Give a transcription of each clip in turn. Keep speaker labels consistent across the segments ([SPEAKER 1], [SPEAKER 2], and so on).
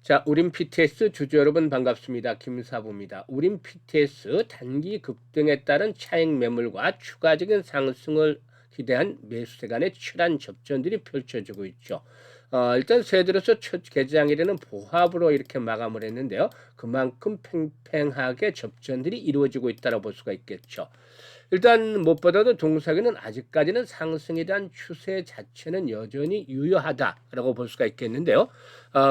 [SPEAKER 1] 자, 우린 PTS 주주 여러분 반갑습니다. 김사부입니다. 우린 PTS 단기 급등에 따른 차익 매물과 추가적인 상승을 기대한 매수세 간의 치열한 접전들이 펼쳐지고 있죠. 일단 새해 들어서 첫 개장일에는 보합으로 이렇게 마감을 했는데요. 그만큼 팽팽하게 접전들이 이루어지고 있다고 볼 수가 있겠죠. 일단 무엇보다도 동사기는 아직까지는 상승에 대한 추세 자체는 여전히 유효하다라고 볼 수가 있겠는데요.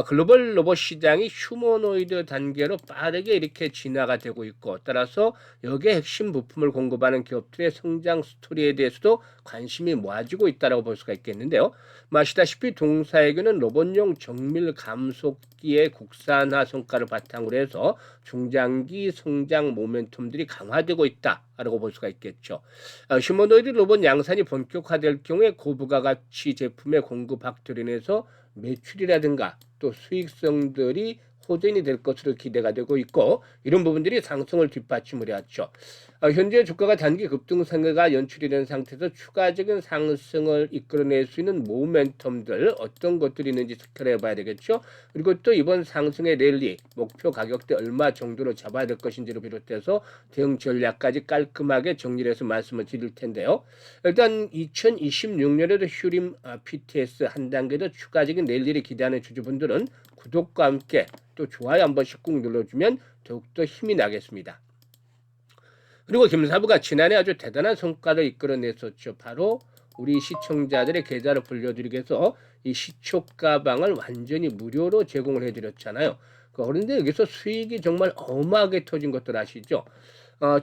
[SPEAKER 1] 글로벌 로봇 시장이 휴머노이드 단계로 빠르게 이렇게 진화가 되고 있고, 따라서 여기에 핵심 부품을 공급하는 기업들의 성장 스토리에 대해서도 관심이 모아지고 있다고 볼 수가 있겠는데요. 아시다시피 동사에게는 로봇용 정밀 감속기의 국산화 성과를 바탕으로 해서 중장기 성장 모멘텀들이 강화되고 있다라고 볼 수가 있겠죠. 휴머노이드 로봇 양산이 본격화될 경우에 고부가가치 제품의 공급 확대로 인해서 매출이라든가 또 수익성들이 호전이 될 것으로 기대가 되고 있고, 이런 부분들이 상승을 뒷받침을 해왔죠. 현재 주가가 단기 급등세가 연출이 된 상태에서 추가적인 상승을 이끌어낼 수 있는 모멘텀들 어떤 것들이 있는지 체크해 봐야 되겠죠. 그리고 또 이번 상승의 랠리 목표 가격대 얼마 정도로 잡아야 될 것인지를 비롯해서 대응 전략까지 깔끔하게 정리를 해서 말씀을 드릴 텐데요. 일단 2026년에도 휴림 PTS 한 단계 더 추가적인 랠리를 기대하는 주주분들은 구독과 함께 또 좋아요 한 번씩 꾹 눌러주면 더욱더 힘이 나겠습니다. 그리고 김사부가 지난해 아주 대단한 성과를 이끌어냈었죠. 바로 우리 시청자들의 계좌를 불려드리기 위해서 이 시초 가방을 완전히 무료로 제공을 해드렸잖아요. 그런데 여기서 수익이 정말 어마하게 터진 것들 아시죠?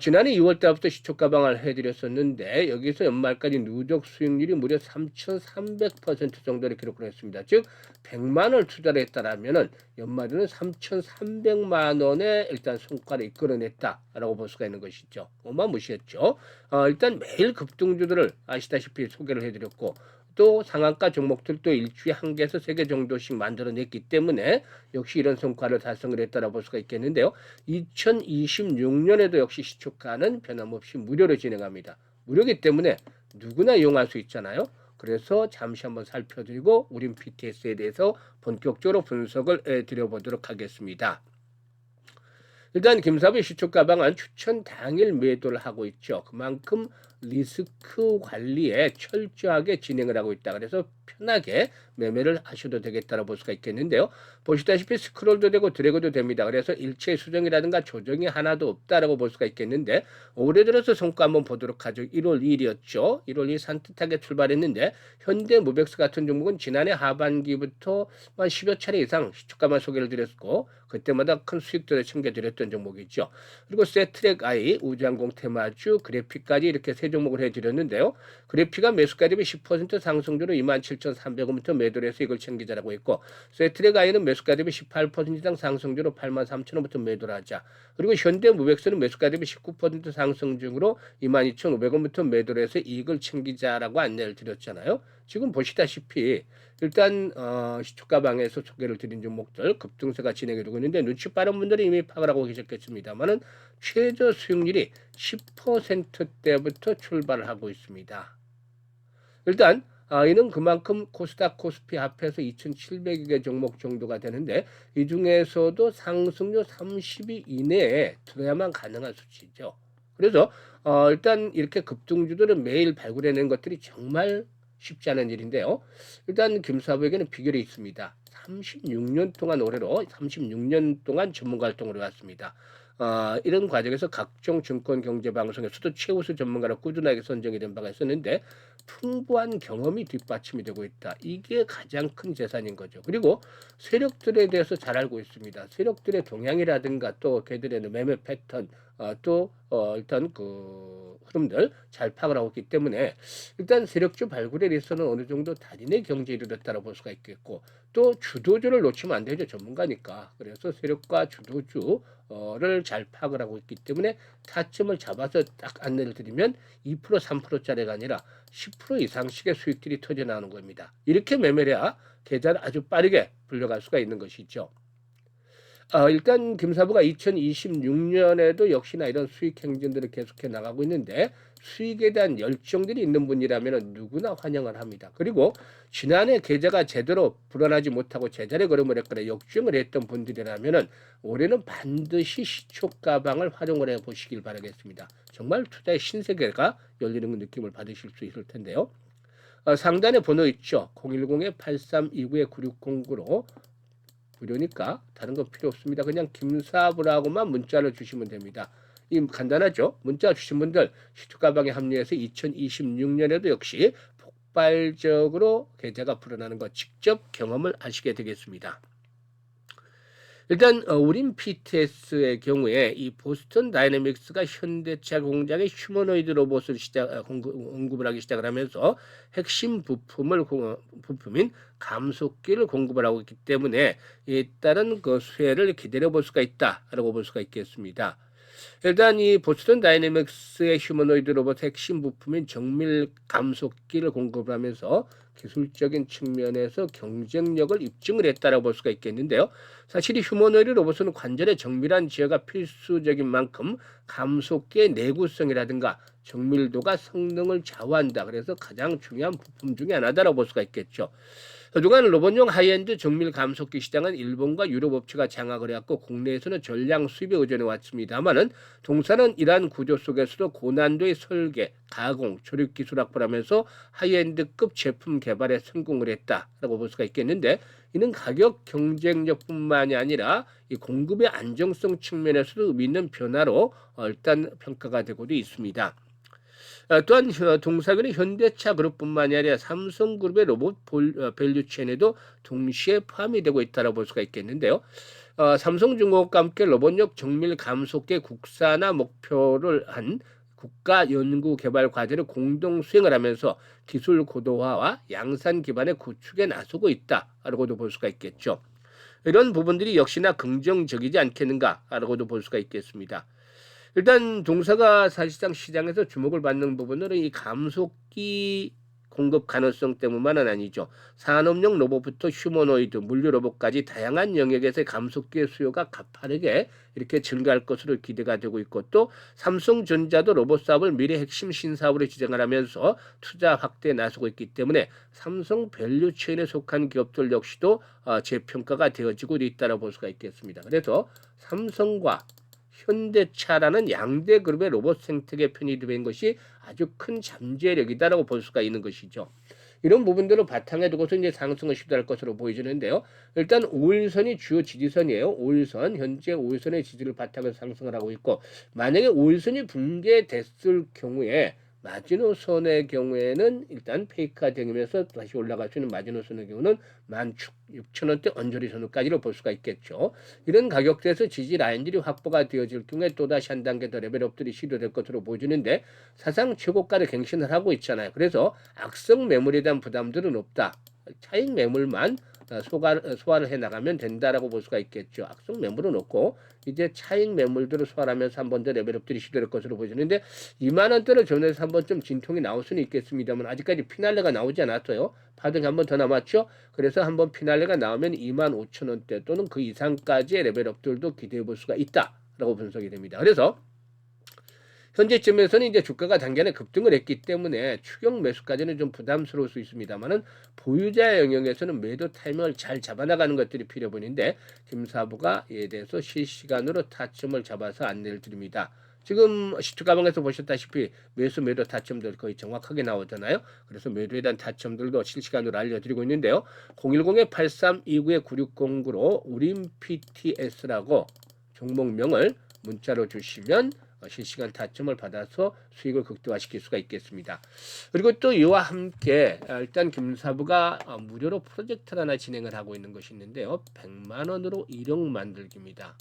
[SPEAKER 1] 지난해 2월 달부터 시초 가방을 해드렸었는데 여기서 연말까지 누적 수익률이 무려 3,300% 정도를 기록을 했습니다. 즉 100만 원을 투자를 했다라면은 연말에는 3,300만 원의 일단 성과를 이끌어냈다라고 볼 수가 있는 것이죠. 어마무시했죠. 일단 매일 급등주들을 아시다시피 소개를 해드렸고, 또 상한가 종목들도 일주일에 한 개에서 세 개 정도씩 만들어냈기 때문에 역시 이런 성과를 달성을 했다고 볼 수가 있겠는데요. 2026년에도 역시 시초가는 변함없이 무료로 진행합니다. 무료이기 때문에 누구나 이용할 수 있잖아요. 그래서 잠시 한번 살펴드리고 우린 PTS에 대해서 본격적으로 분석을 해드려보도록 하겠습니다. 일단 김사부의 시초 가방은 추천 당일 매도를 하고 있죠. 그만큼 리스크 관리에 철저하게 진행을 하고 있다. 그래서 편하게 매매를 하셔도 되겠다고 볼 수가 있겠는데요. 보시다시피 스크롤도 되고 드래그도 됩니다. 그래서 일체 수정이라든가 조정이 하나도 없다라고 볼 수가 있겠는데, 올해 들어서 성과 한번 보도록 하죠. 1월 2일이었죠. 1월 2일 산뜻하게 출발했는데 현대무백스 같은 종목은 지난해 하반기부터 한 10여 차례 이상 시초가만 소개를 드렸고, 그때마다 큰 수익들을 챙겨드렸던 종목이죠. 그리고 세트랙 아이, 우주항공 테마주, 그래픽까지 이렇게 세 종목을 해드렸는데요. 그래픽가 매수가 대비 10% 상승률로 27,300원부터 매도를 해서 이걸 챙기자라고 했고, 세트랙 아이는 매수가 대비 18% 이상 상승률로 83,000원부터 매도를 하자. 그리고 현대무백스는 매수가 대비 19% 상승 중으로 22,500원부터 매도를 해서 이익을 챙기자라고 안내를 드렸잖아요. 지금 보시다시피 일단 시초가방에서 소개를 드린 종목들 급등세가 진행이 되고 있는데, 눈치 빠른 분들이 이미 파악을 하고 계셨겠습니다만은 최저 수익률이 10%대부터 출발을 하고 있습니다. 일단 이는 그만큼 코스닥 코스피 합해서 2,700개 종목 정도가 되는데, 이 중에서도 상승률 30위 이내에 들어야만 가능한 수치죠. 그래서 일단 이렇게 급등주들은 매일 발굴해낸 것들이 정말 쉽지 않은 일인데요. 일단 김사부에게는 비결이 있습니다. 36년 동안 올해로 36년 동안 전문가 활동을 해왔습니다. 이런 과정에서 각종 증권 경제 방송에서도 최우수 전문가로 꾸준하게 선정이 된 바가 있었는데, 풍부한 경험이 뒷받침이 되고 있다. 이게 가장 큰 재산인 거죠. 그리고 세력들에 대해서 잘 알고 있습니다. 세력들의 동향이라든가 또 걔들의 매매 패턴, 일단 그 흐름들 잘 파악을 하고 있기 때문에 일단 세력주 발굴에 대해서는 어느 정도 달인의 경지에 이르렀다고 볼 수가 있겠고, 또 주도주를 놓치면 안 되죠. 전문가니까. 그래서 세력과 주도주를 잘 파악을 하고 있기 때문에 타점을 잡아서 딱 안내를 드리면 2% 3%짜리가 아니라 10% 이상씩의 수익들이 터져 나오는 겁니다. 이렇게 매매를 해야 계좌를 아주 빠르게 불려갈 수가 있는 것이죠. 일단 김사부가 2026년에도 역시나 이런 수익 행진들을 계속해 나가고 있는데 수익에 대한 열정들이 있는 분이라면 누구나 환영을 합니다. 그리고 지난해 계좌가 제대로 불어나지 못하고 제자리 걸음을 했거나 역주행을 했던 분들이라면 올해는 반드시 시초 가방을 활용을 해보시길 바라겠습니다. 정말 투자의 신세계가 열리는 느낌을 받으실 수 있을 텐데요. 상단에 번호 있죠. 010-8329-9609로 무료니까 다른 거 필요 없습니다. 그냥 김사부라고만 문자를 주시면 됩니다. 이 간단하죠. 문자 주신 분들 시초가방에 합류해서 2026년에도 역시 폭발적으로 계좌가 불어나는 거 직접 경험을 하시게 되겠습니다. 일단 우린 PTS의 경우에 이 보스턴 다이내믹스가 현대차 공장의 휴머노이드 로봇을 공급을 하기 시작을 하면서 핵심 부품인 감속기를 공급을 하고 있기 때문에 이에 따른 그 수혜를 기다려 볼 수가 있다라고 볼 수가 있겠습니다. 일단 이 보스턴 다이내믹스의 휴머노이드 로봇 핵심 부품인 정밀 감속기를 공급을 하면서 기술적인 측면에서 경쟁력을 입증을 했다라고 볼 수가 있겠는데요. 사실 이 휴머노이드 로봇은 관절의 정밀한 제어가 필수적인 만큼 감속기의 내구성이라든가 정밀도가 성능을 좌우한다. 그래서 가장 중요한 부품 중에 하나다라고 볼 수가 있겠죠. 그동안 로봇용 하이엔드 정밀 감속기 시장은 일본과 유럽 업체가 장악을 해왔고 국내에서는 전량 수입에 의존해 왔습니다만은 동사는 이러한 구조 속에서도 고난도의 설계, 가공, 조립 기술 확보를 하면서 하이엔드급 제품 개발에 성공을 했다라고 볼 수가 있겠는데 이는 가격 경쟁력뿐만이 아니라 이 공급의 안정성 측면에서도 의미 있는 변화로 일단 평가가 되고도 있습니다. 또한 동사그룹 현대차 그룹뿐만이 아니라 삼성그룹의 로봇 밸류체인에도 동시에 포함이 되고 있다고 볼 수가 있겠는데요. 삼성중공업과 함께 로봇력 정밀 감속기 국산화 목표를 한 국가 연구 개발 과제를 공동 수행을 하면서 기술 고도화와 양산 기반의 구축에 나서고 있다라고도 볼 수가 있겠죠. 이런 부분들이 역시나 긍정적이지 않겠는가라고도 볼 수가 있겠습니다. 일단 동사가 사실상 시장에서 주목을 받는 부분은 이 감속기 공급 가능성 때문만은 아니죠. 산업용 로봇부터 휴머노이드, 물류 로봇까지 다양한 영역에서의 감속기의 수요가 가파르게 이렇게 증가할 것으로 기대가 되고 있고 또 삼성전자도 로봇 사업을 미래 핵심 신사업으로 지정을 하면서 투자 확대에 나서고 있기 때문에 삼성 밸류체인에 속한 기업들 역시도 재평가가 되어지고 있다고 볼 수가 있겠습니다. 그래서 삼성과 현대차라는 양대 그룹의 로봇 생태계 편입된 것이 아주 큰 잠재력이다라고 볼 수가 있는 것이죠. 이런 부분들을 바탕에 두고서 이제 상승을 시도할 것으로 보여지는데요. 일단 5일선이 주요 지지선이에요. 5일선 현재 5일선의 지지를 바탕으로 상승을 하고 있고 만약에 5일선이 붕괴됐을 경우에 마지노선의 경우에는 일단 페이크가 되면서 다시 올라갈 수 있는 마지노선의 경우는 16,000원대 언저리 선까지로 볼 수가 있겠죠. 이런 가격대에서 지지 라인들이 확보가 되어질 경우에 또다시 한 단계 더 레벨업들이 시도될 것으로 보여지는데 사상 최고가를 갱신을 하고 있잖아요. 그래서 악성 매물에 대한 부담들은 없다. 차익 매물만 소화를 해나가면 된다라고 볼 수가 있겠죠. 악성 매물은 없고 이제 차익 매물들을 소화하면서 한 번 더 레벨업들이 시도될 것으로 보여지는데 2만 원대를 전해서 한 번쯤 진통이 나올 수는 있겠습니다만 아직까지 피날레가 나오지 않았어요. 파동이 한 번 더 남았죠. 그래서 한번 피날레가 나오면 2만 5천 원대 또는 그 이상까지의 레벨업들도 기대해 볼 수가 있다라고 분석이 됩니다. 그래서 현재쯤에서는 이제 주가가 단기간에 급등을 했기 때문에 추격 매수까지는 좀 부담스러울 수 있습니다만은 보유자 영역에서는 매도 타이밍을 잘 잡아나가는 것들이 필요분인데 김사부가 이에 대해서 실시간으로 타점을 잡아서 안내를 드립니다. 지금 시투가방에서 보셨다시피 매도 타점들 거의 정확하게 나오잖아요. 그래서 매도에 대한 타점들도 실시간으로 알려드리고 있는데요. 010-8329-9609로 우린 PTS라고 종목명을 문자로 주시면 실시간 타점을 받아서 수익을 극대화시킬 수가 있겠습니다. 그리고 또 이와 함께 일단 김사부가 무료로 프로젝트를 하나 진행을 하고 있는 것이 있는데요. 100만 원으로 1억 만들기입니다.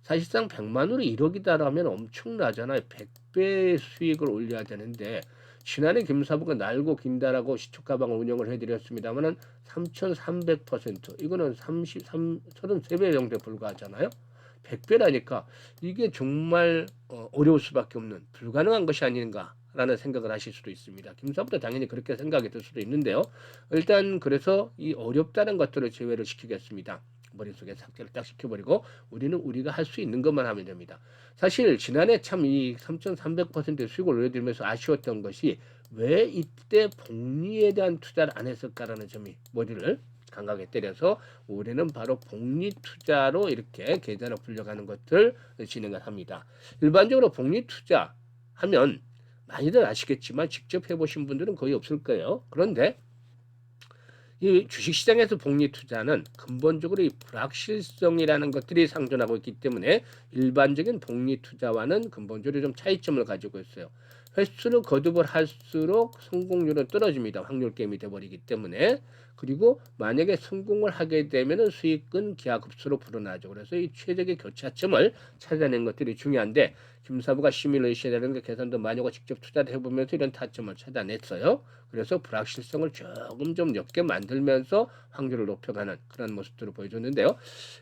[SPEAKER 1] 사실상 100만 원으로 1억이다라면 엄청나잖아요. 100배의 수익을 올려야 되는데 지난해 김사부가 날고 긴다라고 시초가방을 운영을 해드렸습니다만 3,300% 이거는 33배 정도에 불과하잖아요. 100배라니까 이게 정말 어려울 수밖에 없는 불가능한 것이 아닌가라는 생각을 하실 수도 있습니다. 김사부도 당연히 그렇게 생각이 들 수도 있는데요. 일단 그래서 이 어렵다는 것들을 제외를 시키겠습니다. 머릿속에 삭제를 딱 시켜버리고 우리는 우리가 할 수 있는 것만 하면 됩니다. 사실 지난해 참 이 3,300% 수익을 올려드리면서 아쉬웠던 것이 왜 이때 복리에 대한 투자를 안 했을까라는 점이 머리를 감각에 때려서 올해는 바로 복리 투자로 이렇게 계좌를 불려가는 것을 진행을 합니다. 일반적으로 복리 투자 하면 많이들 아시겠지만 직접 해보신 분들은 거의 없을 거예요. 그런데 이 주식시장에서 복리 투자는 근본적으로 이 불확실성이라는 것들이 상존하고 있기 때문에 일반적인 복리 투자와는 근본적으로 좀 차이점을 가지고 있어요. 횟수를 거듭을 할수록 성공률은 떨어집니다. 확률 게임이 돼버리기 때문에. 그리고 만약에 성공을 하게 되면 수익은 기하급수로 불어나죠. 그래서 이 최적의 교차점을 찾아내는 것들이 중요한데 김사부가 시뮬레이션이라는 게 계산도 많이 하고 직접 투자를 해보면서 이런 타점을 찾아냈어요. 그래서 불확실성을 조금 좀 적게 만들면서 확률을 높여가는 그런 모습들을 보여줬는데요.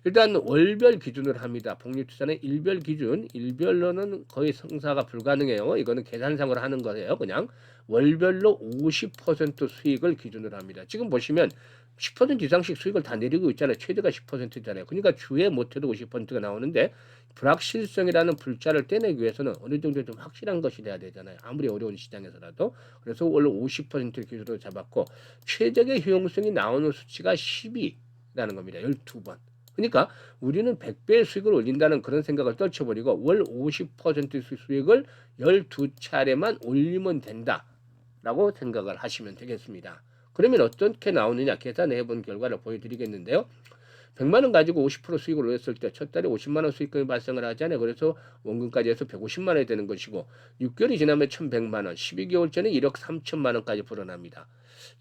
[SPEAKER 1] 일단 월별 기준으로 합니다. 복리투자는 일별 기준, 일별로는 거의 성사가 불가능해요. 이거는 계산상으로 하는 거예요. 그냥 월별로 50% 수익을 기준으로 합니다. 지금 보시면 10% 이상씩 수익을 다 내리고 있잖아요. 최대가 10%잖아요. 그러니까 주에 못해도 50%가 나오는데 불확실성이라는 불자를 떼내기 위해서는 어느 정도 좀 확실한 것이 돼야 되잖아요. 아무리 어려운 시장에서라도. 그래서 원래 50%를 기준으로 잡았고 최적의 효용성이 나오는 수치가 12라는 겁니다. 12번. 그러니까 우리는 100배의 수익을 올린다는 그런 생각을 떨쳐버리고 월 50% 수익을 12차례만 올리면 된다라고 생각을 하시면 되겠습니다. 그러면 어떻게 나오느냐 계산해 본 결과를 보여드리겠는데요. 100만 원 가지고 50% 수익을 올렸을 때 첫 달에 50만 원 수익금이 발생을 하잖아요. 그래서 원금까지 해서 150만 원이 되는 것이고 6개월이 지나면 1,100만 원, 12개월째는 1억 3천만 원까지 불어납니다.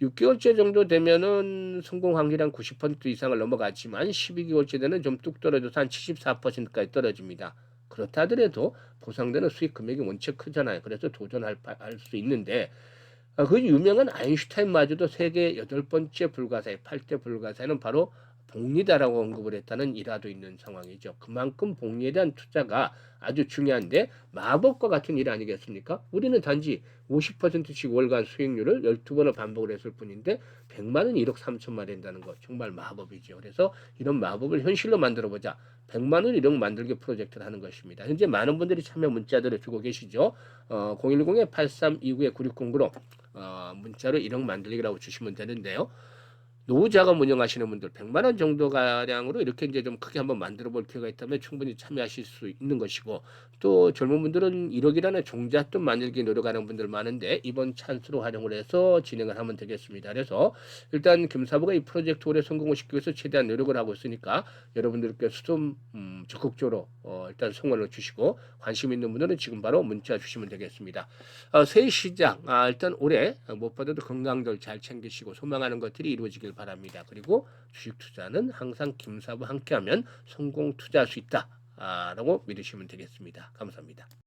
[SPEAKER 1] 6개월째 정도 되면은 성공 확률 한 90% 이상을 넘어갔지만 12개월째 되는 좀 뚝 떨어져서 한 74%까지 떨어집니다. 그렇다 하더라도 보상되는 수익 금액이 원체 크잖아요. 그래서 도전할 수 있는데 그 유명한 아인슈타인마저도 세계 8번째 불가사의 8대 불가사의는 바로 복리다라고 언급을 했다는 일화도 있는 상황이죠. 그만큼 복리에 대한 투자가 아주 중요한데 마법과 같은 일 아니겠습니까? 우리는 단지 50%씩 월간 수익률을 12번을 반복을 했을 뿐인데 100만 원 1억 3천만 된다는 거 정말 마법이죠. 그래서 이런 마법을 현실로 만들어보자. 100만 원 1억 만들기 프로젝트를 하는 것입니다. 현재 많은 분들이 참여 문자들을 주고 계시죠. 010-8329-9609로 문자로 1억 만들기라고 주시면 되는데요. 노후자금 운영하시는 분들 100만 원 정도 가량으로 이렇게 이제 좀 크게 한번 만들어 볼 필요가 있다면 충분히 참여하실 수 있는 것이고 또 젊은 분들은 1억이라는 종잣돈 만들기 노력하는 분들 많은데 이번 찬스로 활용을 해서 진행을 하면 되겠습니다. 그래서 일단 김사부가 이 프로젝트 올해 성공을 시키기 위해서 최대한 노력을 하고 있으니까 여러분들께서 좀 적극적으로 일단 성원을 주시고 관심 있는 분들은 지금 바로 문자 주시면 되겠습니다. 새 시장 일단 올해 무엇보다도 건강들 잘 챙기시고 소망하는 것들이 이루어지길 바랍니다. 그리고 주식 투자는 항상 김사부 함께하면 성공 투자할 수 있다. 라고 믿으시면 되겠습니다. 감사합니다.